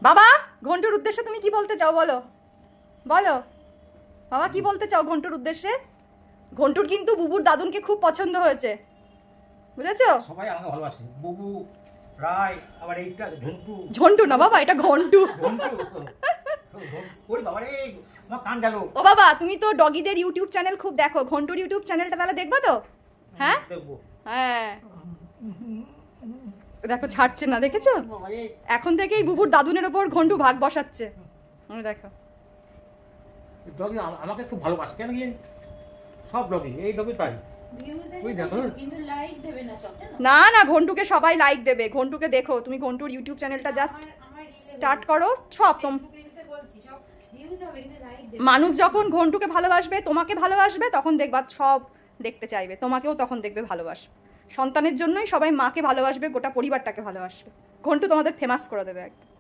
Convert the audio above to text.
বাবা ঘন্টুর উদ্দেশ্যে তুমি কি বলতে চাও বলো বলো বাবা কি বলতে চাও ঘন্টুর উদ্দেশ্যে? ঘন্টুর কিন্তু বুবুর দাদুনকে খুব পছন্দ হয়েছে, বুঝেছো? সবাই আমাকে ভালোবাসে, বুবু রায়, আবার এইটা ঝন্টু। ঝন্টু না বাবা, এটা ঘন্টু। ওরে বাবা রে, আমার কান গেল। ও বাবা তুমি তো ডগিদের ইউটিউব চ্যানেল খুব দেখো, ঘন্টুর ইউটিউব চ্যানেলটা তাহলে দেখবা তো? হ্যাঁ হ্যাঁ দেখো ছাড়ছে না, দেখেছো? এখন থেকেই বুবুর দাদুনের ওপর ঘন্টু ভাগ বসাচ্ছে। দেখো ডগি আমাকে খুব ভালোবাসে, কেন কি সব ডগি, এই ডগি তাই। না না ঘন্টুকে সবাই লাইক দেবে, ঘন্টুকে দেখো তুমি, ঘন্টুর ইউটিউব চ্যানেলটা জাস্ট স্টার্ট করো, সব মানুষ যখন ঘন্টুকে ভালোবাসবে, তোমাকে ভালোবাসবে, তখন দেখবা সব দেখতে চাইবে, তোমাকেও তখন দেখবে ভালোবাসবে। সন্তানের জন্যই সবাই মাকে ভালোবাসবে, গোটা পরিবারটাকে ভালোবাসবে। ঘন্টু তোমাদের ফেমাস করে দেবে একদম।